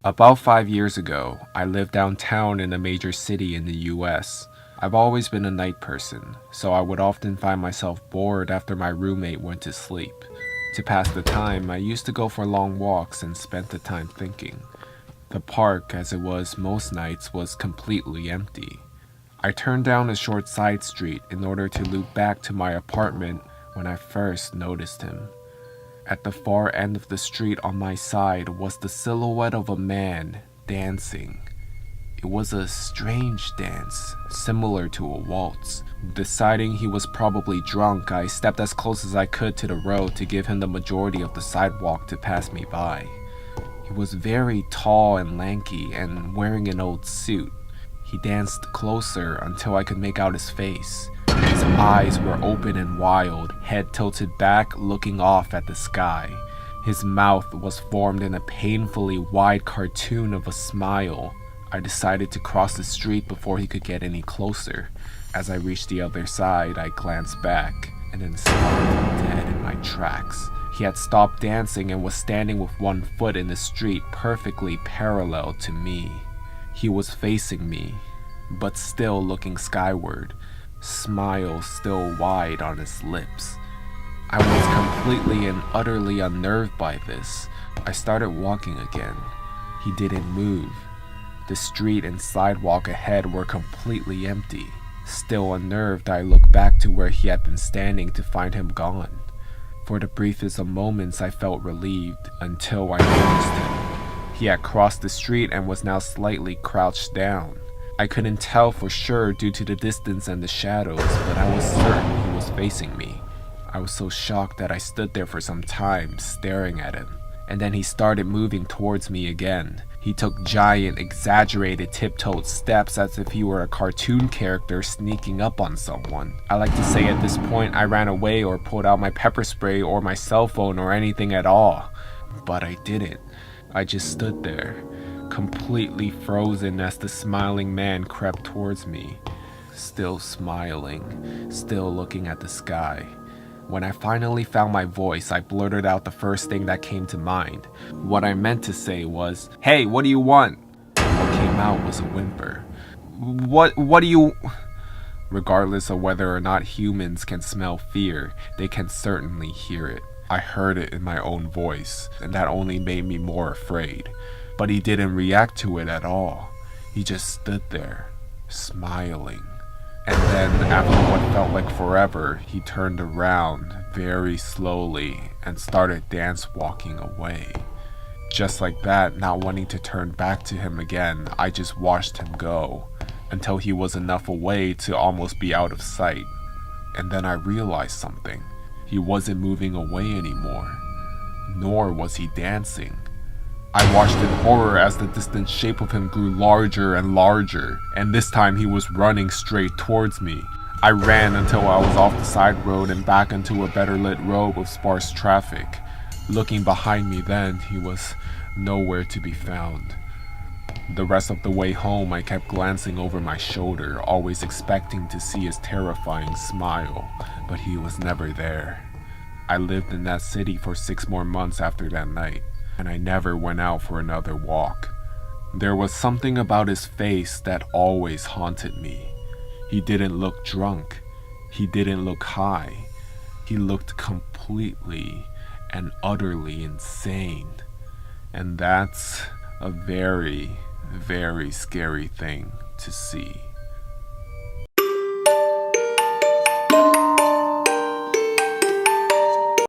About 5 years ago, I lived downtown in a major city in the US. I've always been a night person, so I would often find myself bored after my roommate went to sleep. To pass the time, I used to go for long walks and spent the time thinking. The park, as it was most nights, was completely empty. I turned down a short side street in order to loop back to my apartment when I first noticed him. At the far end of the street on my side was the silhouette of a man dancing. It was a strange dance, similar to a waltz. Deciding he was probably drunk, I stepped as close as I could to the road to give him the majority of the sidewalk to pass me by. He was very tall and lanky and wearing an old suit. He danced closer until I could make out his face. His eyes were open and wild, head tilted back, looking off at the sky. His mouth was formed in a painfully wide cartoon of a smile. I decided to cross the street before he could get any closer. As I reached the other side, I glanced back and then stopped dead in my tracks. He had stopped dancing and was standing with one foot in the street, perfectly parallel to me. He was facing me, but still looking skyward, smile still wide on his lips. I was completely and utterly unnerved by this. I started walking again. He didn't move. The street and sidewalk ahead were completely empty. Still unnerved, I looked back to where he had been standing to find him gone. For the briefest of moments, I felt relieved until I noticed him. He had crossed the street and was now slightly crouched down. I couldn't tell for sure due to the distance and the shadows, but I was certain he was facing me. I was so shocked that I stood there for some time, staring at him. And then he started moving towards me again. He took giant, exaggerated, tiptoed steps as if he were a cartoon character sneaking up on someone. I like to say at this point I ran away or pulled out my pepper spray or my cell phone or anything at all. But I didn't. I just stood there, completely frozen as the smiling man crept towards me. Still smiling, still looking at the sky. When I finally found my voice, I blurted out the first thing that came to mind. What I meant to say was, "Hey, what do you want?" What came out was a whimper. What do you... Regardless of whether or not humans can smell fear, they can certainly hear it. I heard it in my own voice, and that only made me more afraid. But he didn't react to it at all. He just stood there, smiling. And then, after what felt like forever, he turned around very slowly and started dance walking away. Just like that, not wanting to turn back to him again, I just watched him go until he was enough away to almost be out of sight. And then I realized something. He wasn't moving away anymore, nor was he dancing. I watched in horror as the distant shape of him grew larger and larger, and this time he was running straight towards me. I ran until I was off the side road and back into a better lit road with sparse traffic. Looking behind me then, he was nowhere to be found. The rest of the way home, I kept glancing over my shoulder, always expecting to see his terrifying smile, but he was never there. I lived in that city for 6 more months after that night, and I never went out for another walk. There was something about his face that always haunted me. He didn't look drunk. He didn't look high. He looked completely and utterly insane. And that's a very, very scary thing to see.